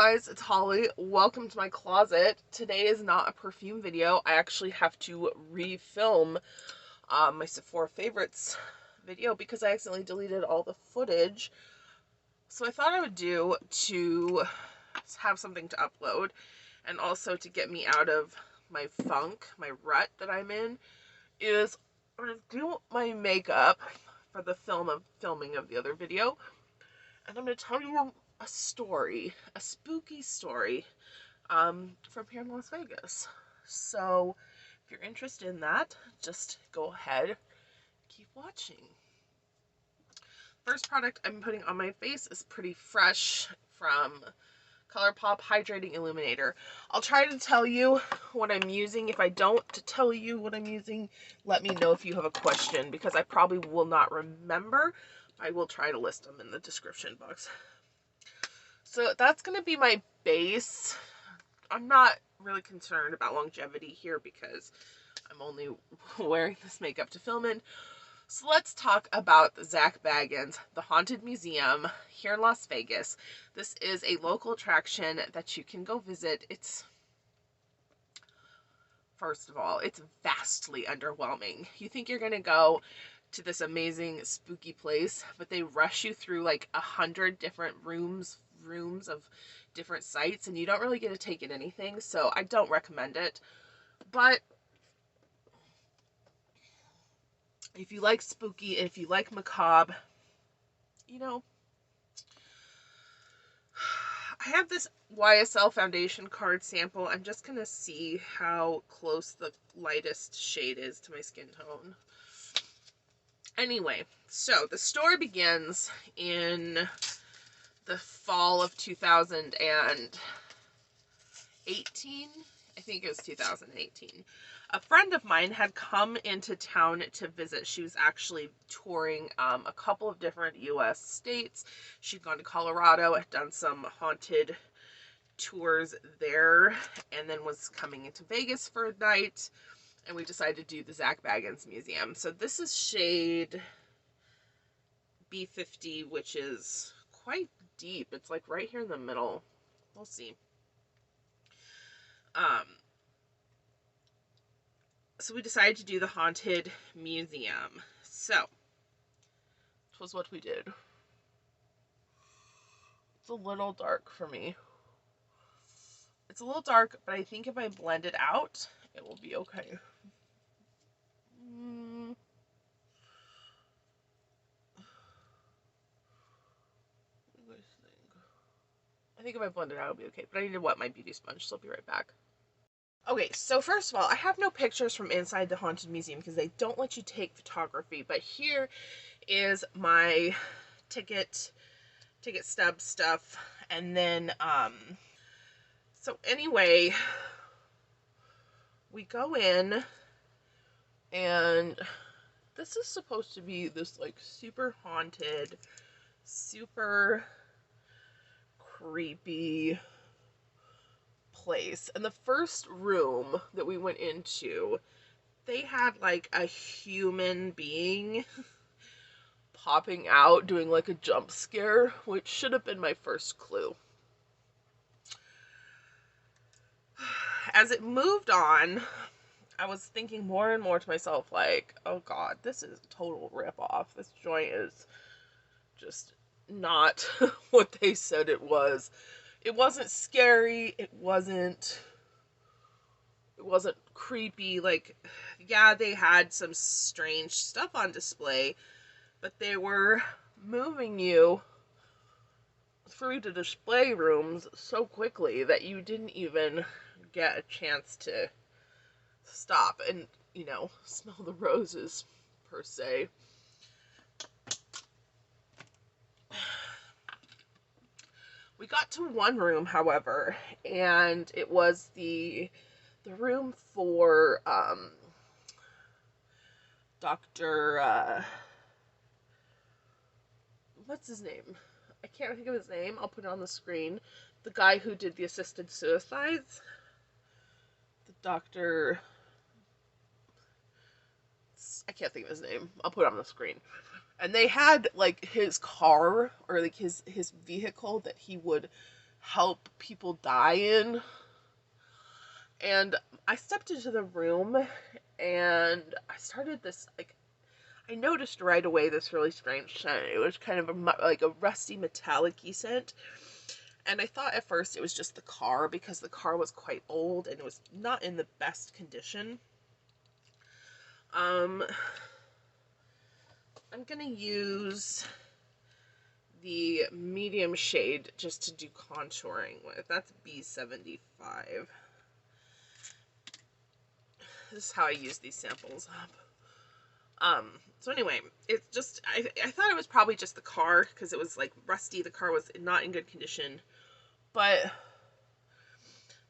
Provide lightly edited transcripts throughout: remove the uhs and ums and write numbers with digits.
guys, it's Holly. Welcome to my closet. Today is not a perfume video. I actually have to refilm my Sephora favorites video because I accidentally deleted all the footage. So I thought I would do to have something to upload and also to get me out of my funk, my rut that I'm in, is I'm going to do my makeup for the filming of the other video. And I'm going to tell you a story, a spooky story from here in Las Vegas. So if you're interested in that, just go ahead, keep watching. First product I'm putting on my face is pretty fresh from ColourPop Hydrating Illuminator. I'll try to tell you what I'm using. If I don't tell you what I'm using, let me know if you have a question, because I probably will not remember. I will try to list them in the description box. So that's going to be my base. I'm not really concerned about longevity here because I'm only wearing this makeup to film in. So let's talk about the ZAK Bagans, the Haunted Museum here in Las Vegas. This is a local attraction that you can go visit. It's, first of all, it's vastly underwhelming. You think you're going to go to this amazing spooky place, but they rush you through like 100 different rooms of different sites, and you don't really get to take in anything, so I don't recommend it. But if you like spooky, if you like macabre, you know, I have this YSL foundation card sample. I'm just gonna see how close the lightest shade is to my skin tone. Anyway, so the story begins in the fall of 2018. I think it was 2018. A friend of mine had come into town to visit. She was actually touring a couple of different U.S. states. She'd gone to Colorado, had done some haunted tours there, and then was coming into Vegas for a night, and we decided to do the ZAK Bagans Museum. So this is shade B50, which is quite deep. It's like right here in the middle. We'll see. So we decided to do the Haunted Museum. So, this was what we did. It's a little dark for me. It's a little dark, but I think if I blend it out, it will be okay. I think if I blend it out, it'll be okay. But I need to wet my beauty sponge, so I'll be right back. Okay, so first of all, I have no pictures from inside the Haunted Museum because they don't let you take photography. But here is my ticket stub stuff. And then, so anyway, we go in, and this is supposed to be this like super haunted, super creepy place. And the first room that we went into, they had like a human being popping out doing like a jump scare, which should have been my first clue. As it moved on, I was thinking more and more to myself, like, oh god, this is a total ripoff. This joint is just not what they said it was. It wasn't scary, it wasn't creepy. Like, yeah, they had some strange stuff on display, but they were moving you through the display rooms so quickly that you didn't even get a chance to stop and, you know, smell the roses, per se. We got to one room, however, and it was the room for Dr. What's his name? I can't think of his name. I'll put it on the screen. The guy who did the assisted suicides. The doctor... I can't think of his name. I'll put it on the screen. And they had, like, his car, or, like, his vehicle that he would help people die in. And I stepped into the room and I started this, like, I noticed right away this really strange scent. It was kind of like a rusty metallic-y scent. And I thought at first it was just the car, because the car was quite old and it was not in the best condition. I'm gonna use the medium shade just to do contouring with. That's B75. This is how I use these samples up. So anyway, it's just, I thought it was probably just the car, because it was like rusty. The car was not in good condition. But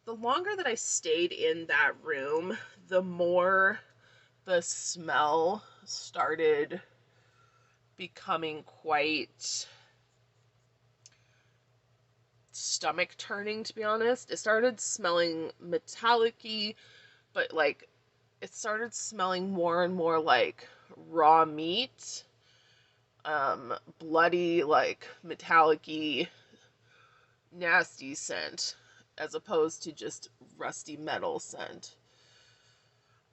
the longer that I stayed in that room, the more the smell started becoming quite stomach turning, to be honest. It started smelling metallic-y, but like it started smelling more and more like raw meat, bloody, like metallic-y, nasty scent, as opposed to just rusty metal scent.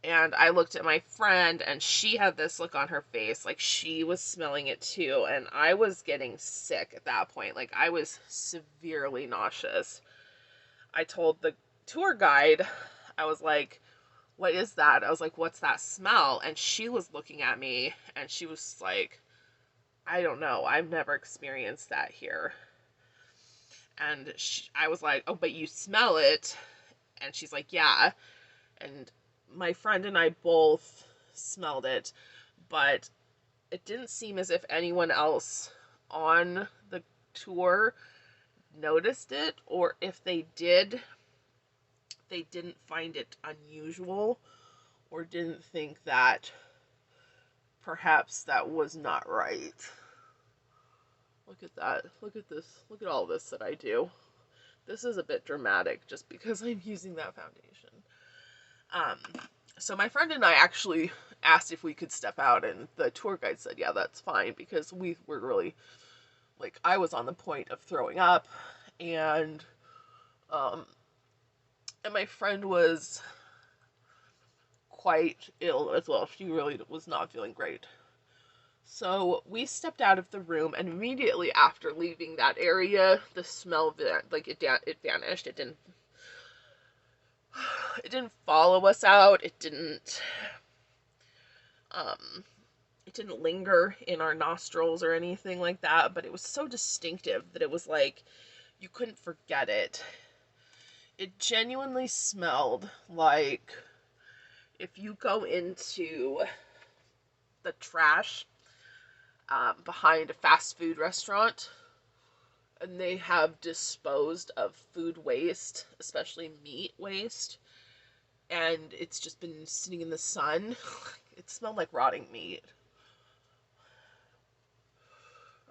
And I looked at my friend and she had this look on her face like she was smelling it too, and I was getting sick at that point. Like, I was severely nauseous. I told the tour guide, I was like, what is that? I was like, what's that smell? And she was looking at me and she was like, I don't know. I've never experienced that here. And I was like, oh, but you smell it? And she's like, yeah. And my friend and I both smelled it, but it didn't seem as if anyone else on the tour noticed it, or if they did, they didn't find it unusual, or didn't think that perhaps that was not right. Look at that. Look at this. Look at all this that I do. This is a bit dramatic just because I'm using that foundation. So my friend and I actually asked if we could step out, and the tour guide said, yeah, that's fine, because we were really, like, I was on the point of throwing up, and my friend was quite ill as well. She really was not feeling great. So we stepped out of the room, and immediately after leaving that area, the smell, like, it vanished. It didn't follow us out. It didn't linger in our nostrils or anything like that, but it was so distinctive that it was like you couldn't forget it. It genuinely smelled like if you go into the trash behind a fast food restaurant and they have disposed of food waste, especially meat waste, and it's just been sitting in the sun. It smelled like rotting meat.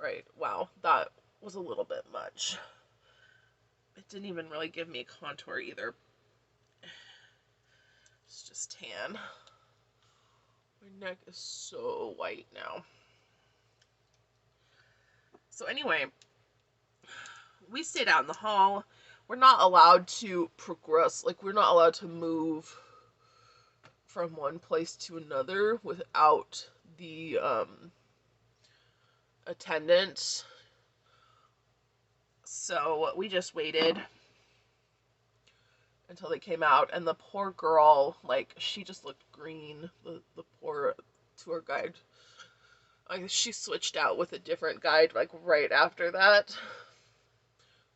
Right, wow, that was a little bit much. It didn't even really give me a contour either. It's just tan. My neck is so white now. So anyway, we stayed out in the hall. We're not allowed to progress, like, we're not allowed to move from one place to another without the attendants. So we just waited until they came out, and the poor girl, like, she just looked green. The poor tour guide. She switched out with a different guide, like, right after that.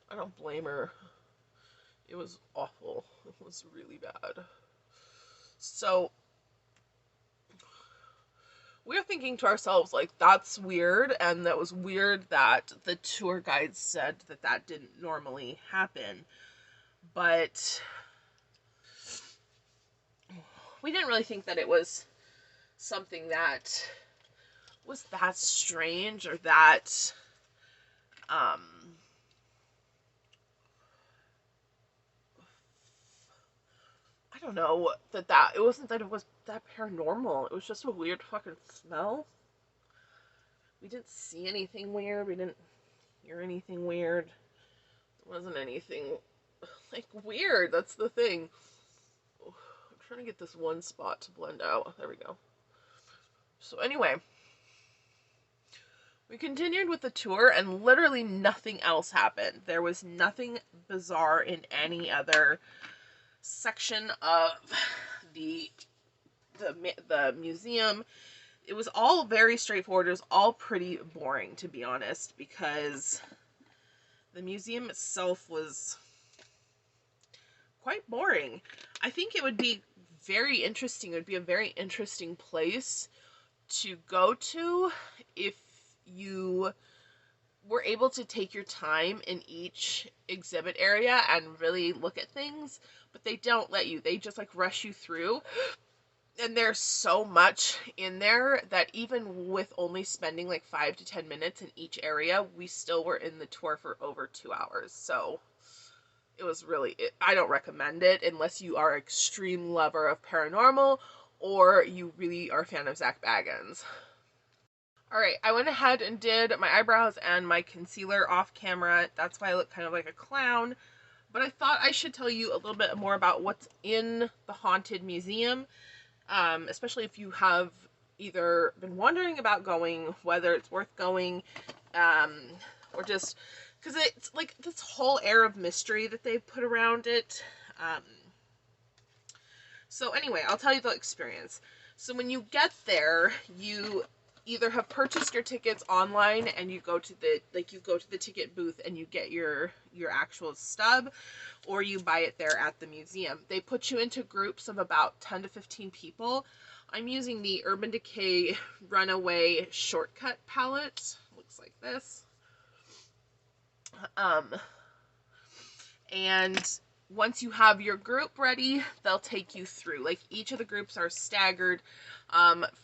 I don't blame her. It was awful. It was really bad. So we're thinking to ourselves, like, that's weird, and that was weird that the tour guide said that that didn't normally happen. But we didn't really think that it was something that was that strange or that I don't know, that it wasn't that it was that paranormal. It was just a weird fucking smell. We didn't see anything weird. We didn't hear anything weird. wasn't anything like weird. That's the thing. I'm trying to get this one spot to blend out. There we go. So anyway, we continued with the tour and literally nothing else happened. There was nothing bizarre in any other section of the museum. It was all very straightforward. It was all pretty boring, to be honest, because the museum itself was quite boring. I think it would be very interesting. It would be a very interesting place to go to if you were able to take your time in each exhibit area and really look at things, but they don't let you. They just like rush you through. And there's so much in there that even with only spending like 5 to 10 minutes in each area, we still were in the tour for over 2 hours. So it was really, I don't recommend it unless you are an extreme lover of paranormal or you really are a fan of ZAK Bagans. Alright, I went ahead and did my eyebrows and my concealer off camera. That's why I look kind of like a clown. But I thought I should tell you a little bit more about what's in the Haunted Museum. Especially if you have either been wondering about going, whether it's worth going, or just because it's like this whole air of mystery that they've put around it. So anyway, I'll tell you the experience. So when you get there, you either have purchased your tickets online and you go to the ticket booth and you get your actual stub, or you buy it there at the museum. They put you into groups of about 10 to 15 people. I'm using the Urban Decay Runaway Shortcut palette. Looks like this. And once you have your group ready, they'll take you through. Like, each of the groups are staggered.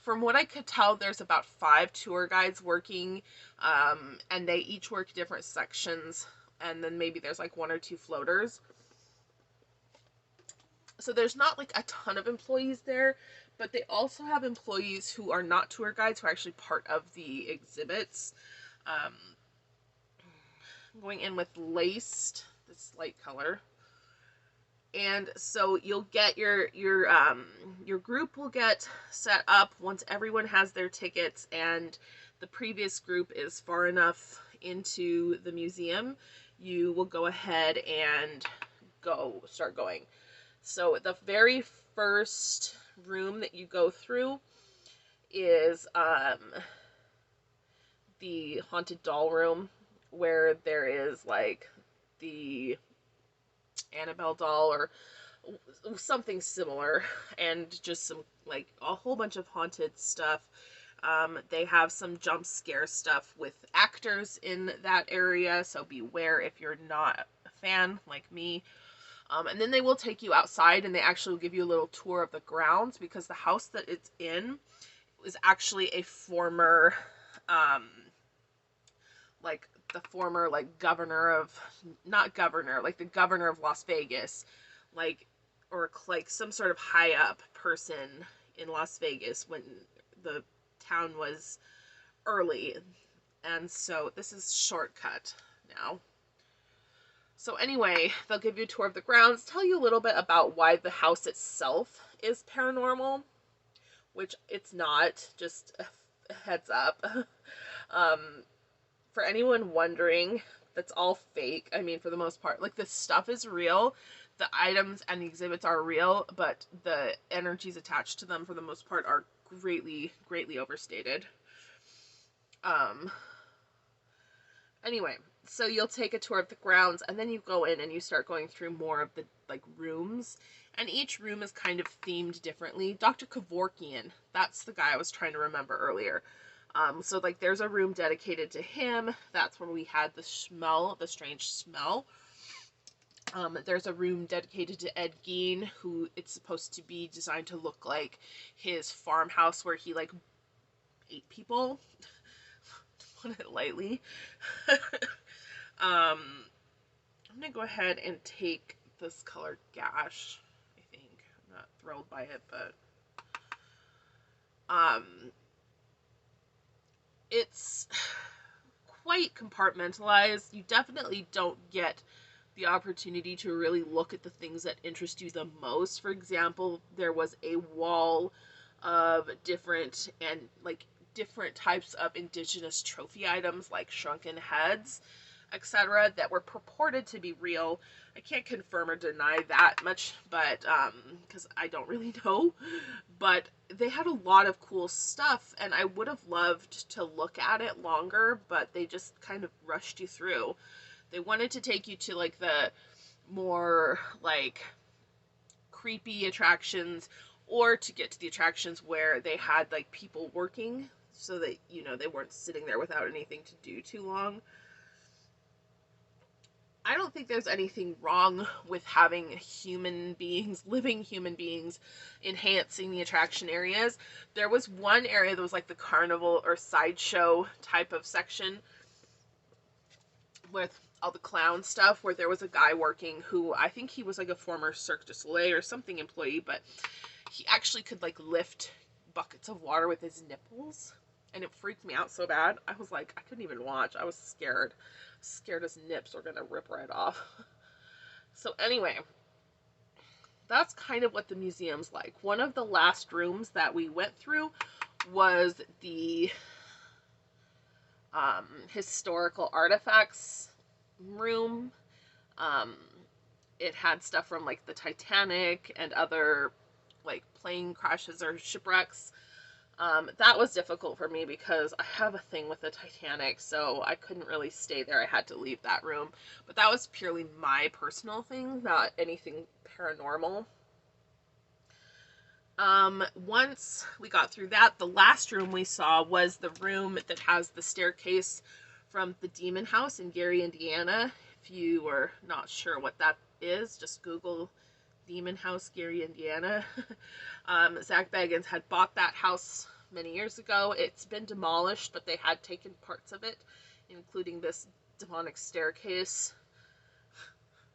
From what I could tell, there's about 5 tour guides working, and they each work different sections, and then maybe there's like 1 or 2 floaters. So there's not like a ton of employees there, but they also have employees who are not tour guides, who are actually part of the exhibits. Going in with Laced, this light color. And so you'll get your group will get set up once everyone has their tickets and the previous group is far enough into the museum. You will go ahead and start going. So the very first room that you go through is the haunted doll room, where there is like the Annabelle doll or something similar, and just some like a whole bunch of haunted stuff. They have some jump scare stuff with actors in that area, so beware if you're not a fan like me. And then they will take you outside and they actually will give you a little tour of the grounds, because the house that it's in is actually a former like the former like governor of, not governor, like the governor of Las Vegas, like, or like some sort of high up person in Las Vegas when the town was early. And so this is Shortcut now. So anyway, they'll give you a tour of the grounds, tell you a little bit about why the house itself is paranormal, which it's not, just a heads up. For anyone wondering, that's all fake. I mean, for the most part, like, the stuff is real, the items and the exhibits are real, but the energies attached to them, for the most part, are greatly, greatly overstated. Anyway, so you'll take a tour of the grounds, and then you go in and you start going through more of the, like, rooms, and each room is kind of themed differently. Dr. Kevorkian, that's the guy I was trying to remember earlier. So, like, there's a room dedicated to him. That's where we had the smell, the strange smell. There's a room dedicated to Ed Gein, who it's supposed to be designed to look like his farmhouse where he, like, ate people. To put it lightly. I'm gonna go ahead and take this color Gash, I think. I'm not thrilled by it, but it's quite compartmentalized. You definitely don't get the opportunity to really look at the things that interest you the most. For example, there was a wall of different types of indigenous trophy items like shrunken heads, etc., that were purported to be real. I can't confirm or deny that much, but because I don't really know, but they had a lot of cool stuff, and I would have loved to look at it longer, but they just kind of rushed you through. They wanted to take you to like the more like creepy attractions, or to get to the attractions where they had like people working, so that, you know, they weren't sitting there without anything to do too long. I don't think there's anything wrong with having human beings, living human beings, enhancing the attraction areas. There was one area that was like the carnival or sideshow type of section with all the clown stuff, where there was a guy working who, I think he was like a former Cirque du Soleil or something employee, but he actually could like lift buckets of water with his nipples, and it freaked me out so bad. I was like, I couldn't even watch. I was scared. Scared his nips were gonna rip right off. So anyway, that's kind of what the museum's like. One of the last rooms that we went through was the historical artifacts room. It had stuff from like the Titanic and other like plane crashes or shipwrecks. That was difficult for me because I have a thing with the Titanic, so I couldn't really stay there. I had to leave that room. But that was purely my personal thing, not anything paranormal. Once we got through that, the last room we saw was the room that has the staircase from the Demon House in Gary, Indiana. If you are not sure what that is, just Google Demon House, Gary, Indiana. ZAK Bagans had bought that house many years ago. It's been demolished, but they had taken parts of it, including this demonic staircase.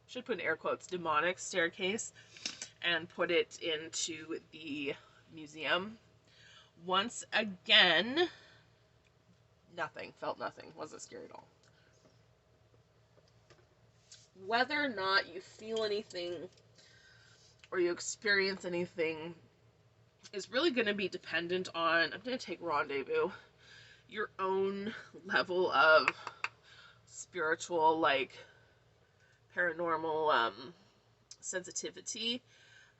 Should put in air quotes, demonic staircase, and put it into the museum. Once again, nothing. Felt nothing. Wasn't scary at all. Whether or not you feel anything or you experience anything is really going to be dependent on, I'm going to take Rendezvous, your own level of spiritual, like, paranormal sensitivity.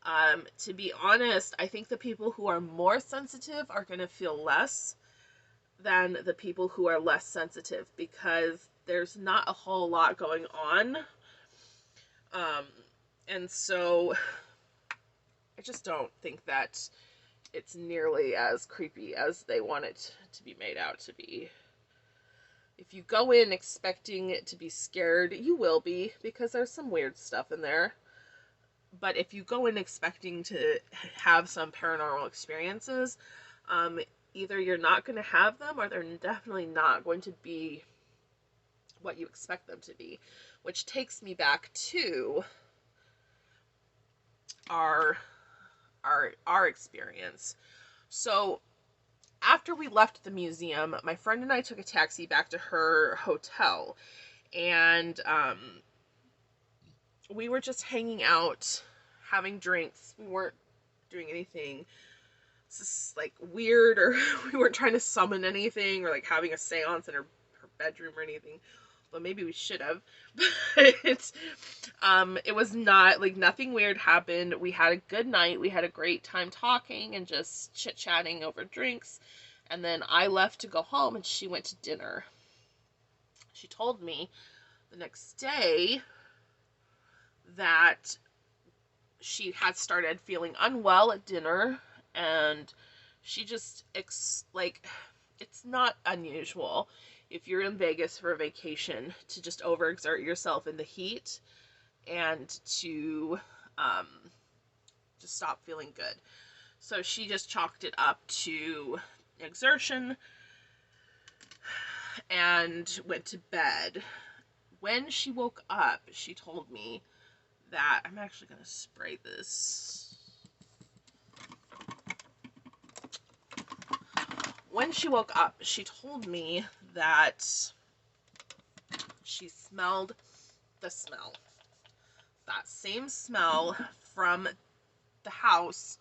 To be honest, I think the people who are more sensitive are going to feel less than the people who are less sensitive, because there's not a whole lot going on. And so I just don't think that it's nearly as creepy as they want it to be made out to be. If you go in expecting it to be scared, you will be, because there's some weird stuff in there. But if you go in expecting to have some paranormal experiences, either you're not going to have them, or they're definitely not going to be what you expect them to be. Which takes me back to our experience. So after we left the museum, my friend and I took a taxi back to her hotel, and we were just hanging out, having drinks. We weren't doing anything like weird, or we weren't trying to summon anything, or like having a seance in her bedroom or anything. Well, maybe we should have, but it was not, like, nothing weird happened. We had a good night. We had a great time talking and just chit-chatting over drinks, and then I left to go home, and she went to dinner. She told me the next day that she had started feeling unwell at dinner, and she just, like, it's not unusual if you're in Vegas for a vacation to just overexert yourself in the heat and to just stop feeling good. So she just chalked it up to exertion and went to bed. When she woke up, she told me that, I'm actually going to spray this. When she woke up, she told me that she smelled the smell. that same smell from the house,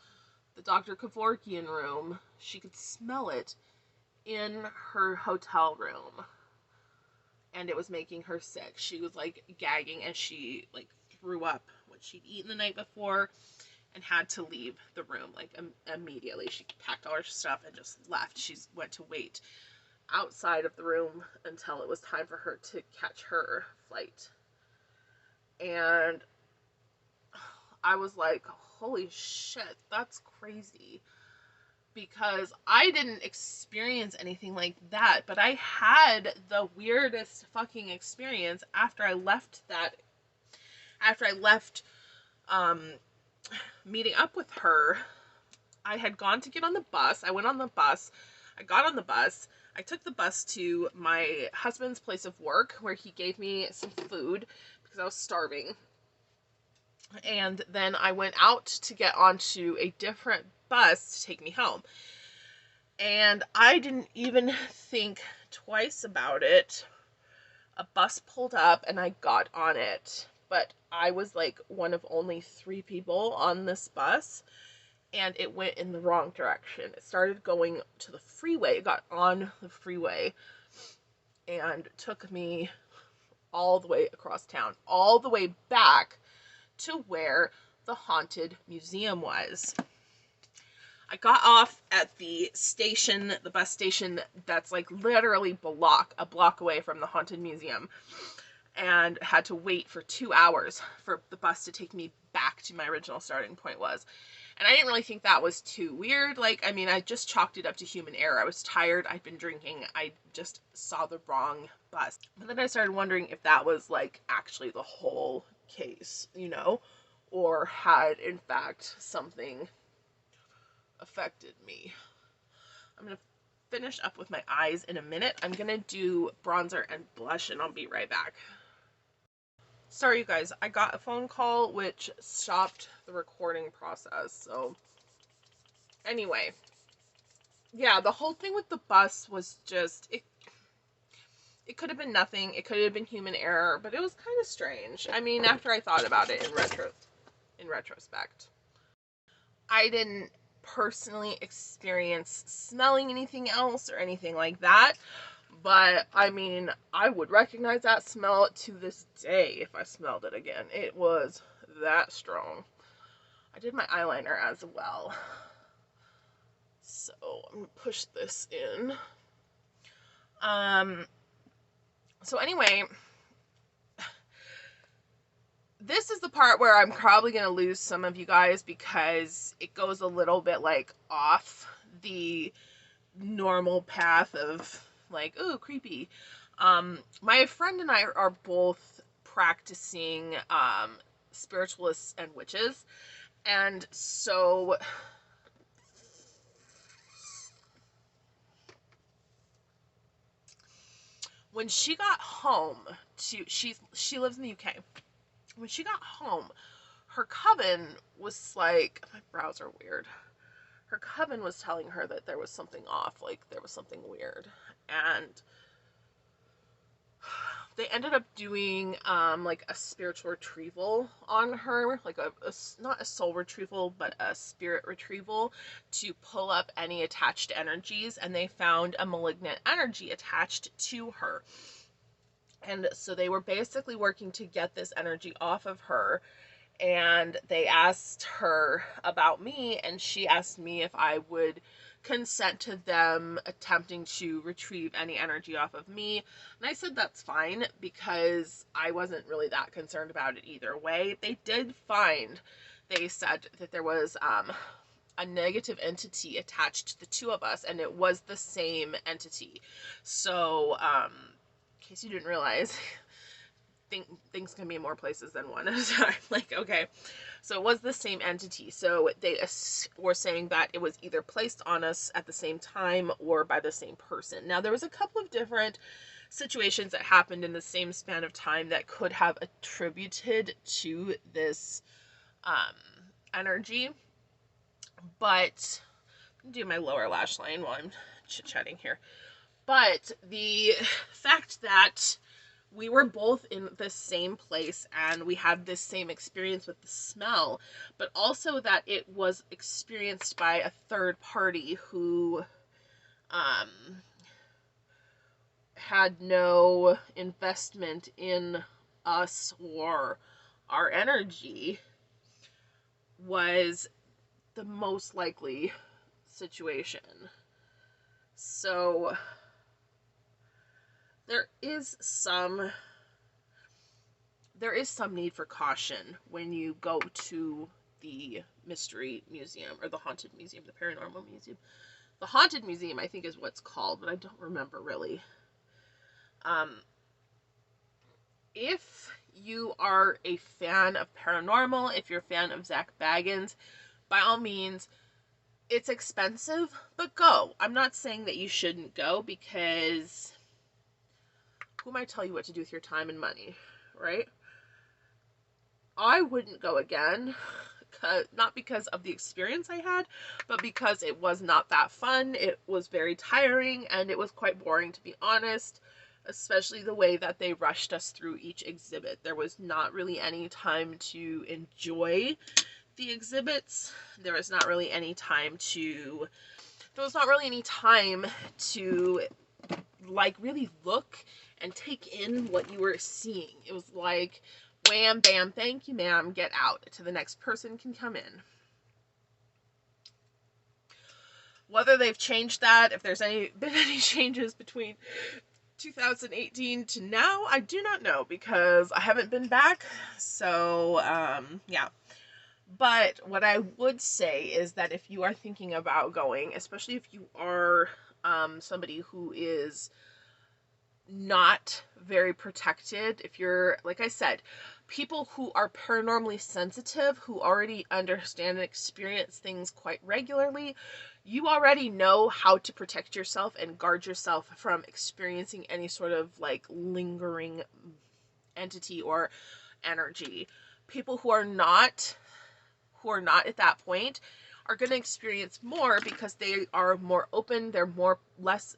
the Dr. Kevorkian room. She could smell it in her hotel room, and it was making her sick. She was like gagging, and she like threw up what she'd eaten the night before and had to leave the room like immediately. She packed all her stuff and just left. She went to wait outside of the room until it was time for her to catch her flight. And I was like, holy shit, that's crazy. Because I didn't experience anything like that, but I had the weirdest fucking experience after I left meeting up with her. I had gone to get on the bus. I went on the bus. I got on the bus. I took the bus to my husband's place of work where he gave me some food because I was starving. And then I went out to get onto a different bus to take me home. And I didn't even think twice about it. A bus pulled up and I got on it. But I was like one of only 3 people on this bus, and it went in the wrong direction. It started going to the freeway. It got on the freeway and took me all the way across town, all the way back to where the haunted museum was. I got off at the station, the bus station that's like literally a block away from the haunted museum, and had to wait for 2 hours for the bus to take me back to my original starting point was. And I didn't really think that was too weird. Like, I mean, I just chalked it up to human error. I was tired. I'd been drinking. I just saw the wrong bus. But then I started wondering if that was like actually the whole case, you know, or had in fact something affected me. I'm going to finish up with my eyes in a minute. I'm going to do bronzer and blush, and I'll be right back. Sorry, you guys. I got a phone call which stopped the recording process. So, anyway. Yeah, the whole thing with the bus was just... It could have been nothing. It could have been human error, but it was kind of strange. I mean, after I thought about it in retrospect. I didn't personally experience smelling anything else or anything like that, but I mean, I would recognize that smell to this day if I smelled it again. It was that strong. I did my eyeliner as well, so I'm gonna push this in. So anyway, this is the part where I'm probably going to lose some of you guys because it goes a little bit like off the normal path of like, ooh, creepy. My friend and I are both practicing spiritualists and witches, and so when she got home she lives in the UK. When she got home, her coven was like, my brows are weird. Her coven was telling her that there was something off, like there was something weird. And they ended up doing like a spiritual retrieval on her, like not a soul retrieval, but a spirit retrieval to pull up any attached energies, and they found a malignant energy attached to her. And so they were basically working to get this energy off of her, and they asked her about me, and she asked me if I would consent to them attempting to retrieve any energy off of me. And I said that's fine, because I wasn't really that concerned about it either way. They did find, they said that there was a negative entity attached to the 2 of us, and it was the same entity. So in case you didn't realize, things can be in more places than one at a time. Like, okay, so it was the same entity. So they were saying that it was either placed on us at the same time or by the same person. Now, there was a couple of different situations that happened in the same span of time that could have attributed to this energy, but I'm gonna do my lower lash line while I'm chit-chatting here. But the fact that we were both in the same place and we had this same experience with the smell, but also that it was experienced by a third party who had no investment in us or our energy, was the most likely situation. So there is some need for caution when you go to the Mystery Museum, or the Haunted Museum, the Paranormal Museum. The Haunted Museum, I think, is what's called, but I don't remember really. If you are a fan of paranormal, if you're a fan of ZAK Bagans, by all means, it's expensive, but go. I'm not saying that you shouldn't go, because who might tell you what to do with your time and money, right? I wouldn't go again, not because of the experience I had, but because it was not that fun. It was very tiring, and it was quite boring, to be honest, especially the way that they rushed us through each exhibit. There was not really any time to enjoy the exhibits. There was not really any time to like really look and take in what you were seeing. It was like, wham, bam, thank you, ma'am, get out. To the next person can come in. Whether they've changed that, if there's been any changes between 2018 to now, I do not know, because I haven't been back. So, yeah. But what I would say is that if you are thinking about going, especially if you are somebody who is not very protected, if you're, like I said, people who are paranormally sensitive, who already understand and experience things quite regularly, you already know how to protect yourself and guard yourself from experiencing any sort of like lingering entity or energy. People who are not at that point are going to experience more, because they are more open, they're less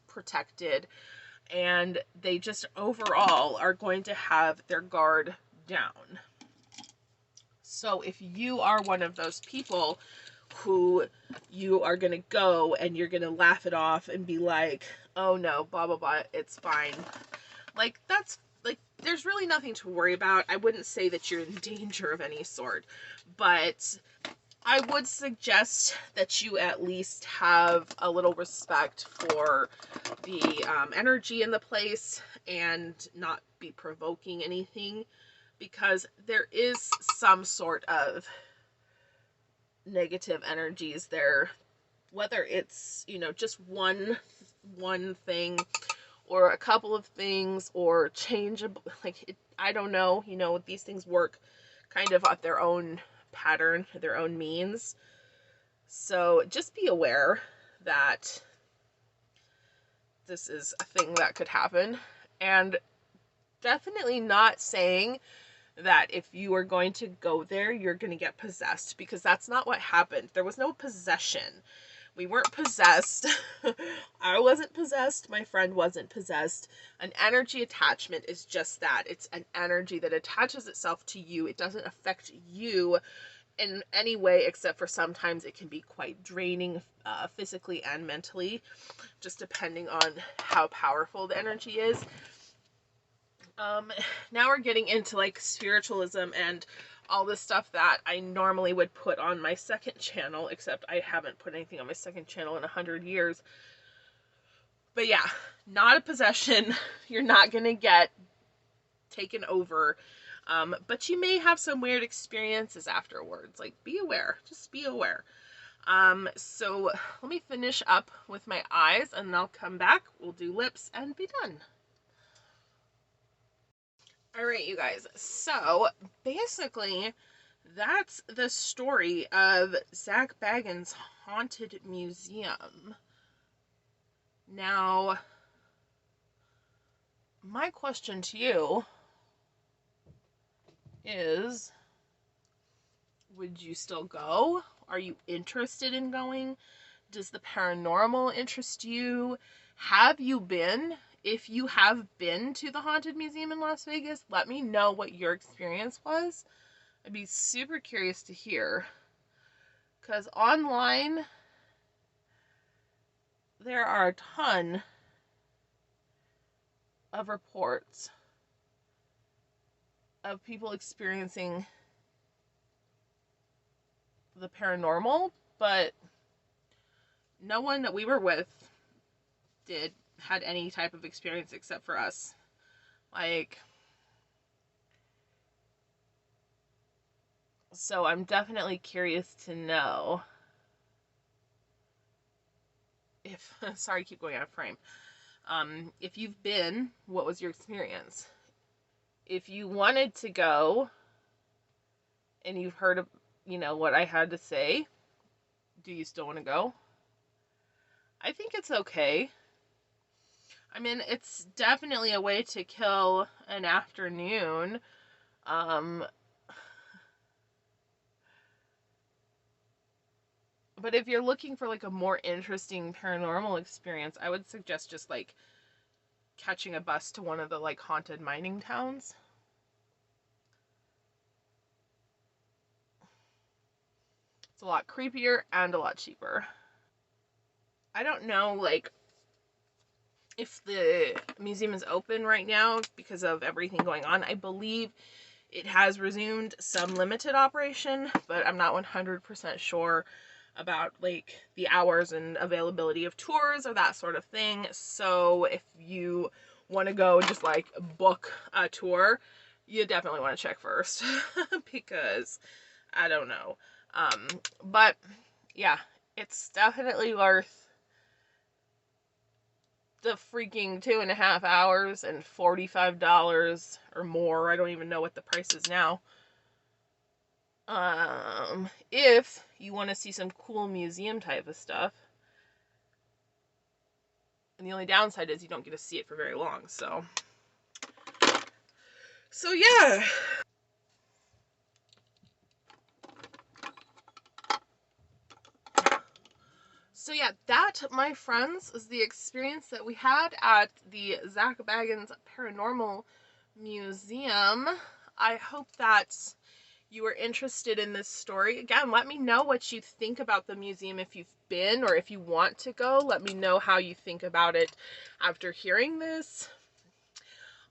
protected, and they just overall are going to have their guard down. So if you are one of those people who you are going to go and you're going to laugh it off and be like, oh no, blah blah blah, it's fine, like, that's like, there's really nothing to worry about. I wouldn't say that you're in danger of any sort, but I would suggest that you at least have a little respect for the energy in the place and not be provoking anything, because there is some sort of negative energies there, whether it's, you know, just one thing or a couple of things, or changeable, like, I don't know, you know, these things work kind of at their own pattern, their own means. So just be aware that this is a thing that could happen, and definitely not saying that if you are going to go there, you're going to get possessed, because that's not what happened. There was no possession. We weren't possessed. I wasn't possessed. My friend wasn't possessed. An energy attachment is just that. It's an energy that attaches itself to you. It doesn't affect you in any way, except for sometimes it can be quite draining physically and mentally, just depending on how powerful the energy is. Now we're getting into like spiritualism and all this stuff that I normally would put on my second channel, except I haven't put anything on my second channel in 100 years. But yeah, not a possession. You're not gonna get taken over, but you may have some weird experiences afterwards. Like, be aware, just be aware. So let me finish up with my eyes, and then I'll come back, we'll do lips and be done. Alright, you guys, so basically that's the story of ZAK Bagans' Haunted Museum. Now, my question to you is, would you still go? Are you interested in going? Does the paranormal interest you? Have you been? if you have been to the Haunted Museum in Las Vegas, let me know what your experience was. I'd be super curious to hear. Because online, there are a ton of reports of people experiencing the paranormal, but no one that we were with had any type of experience except for us. Like, so I'm definitely curious to know if, sorry, I keep going out of frame. If you've been, what was your experience? If you wanted to go and you've heard of, what I had to say, do you still want to go? I think it's okay. I mean, it's definitely a way to kill an afternoon. But if you're looking for like a more interesting paranormal experience, I would suggest just like catching a bus to one of the like haunted mining towns. It's a lot creepier and a lot cheaper. I don't know like if the museum is open right now because of everything going on. I believe it has resumed some limited operation, but I'm not 100% sure about like the hours and availability of tours or that sort of thing. So if you want to go just like book a tour, you definitely want to check first because I don't know. But yeah, it's definitely worth the freaking 2.5 hours and $45 or more. I don't even know what the price is now. If you want to see some cool museum type of stuff. And the only downside is you don't get to see it for very long, so yeah. So yeah, that, my friends, is the experience that we had at the ZAK Bagans Paranormal Museum. I hope that you were interested in this story. Again, let me know what you think about the museum if you've been, or if you want to go. Let me know how you think about it after hearing this.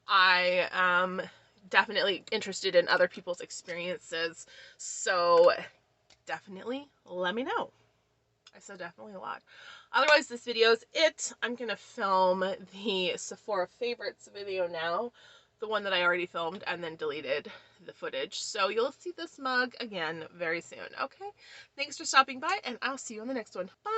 I am definitely interested in other people's experiences, so definitely let me know. I said definitely a lot. Otherwise, this video is it. I'm going to film the Sephora favorites video now, the one that I already filmed and then deleted the footage. So you'll see this mug again very soon, okay? Thanks for stopping by, and I'll see you on the next one. Bye!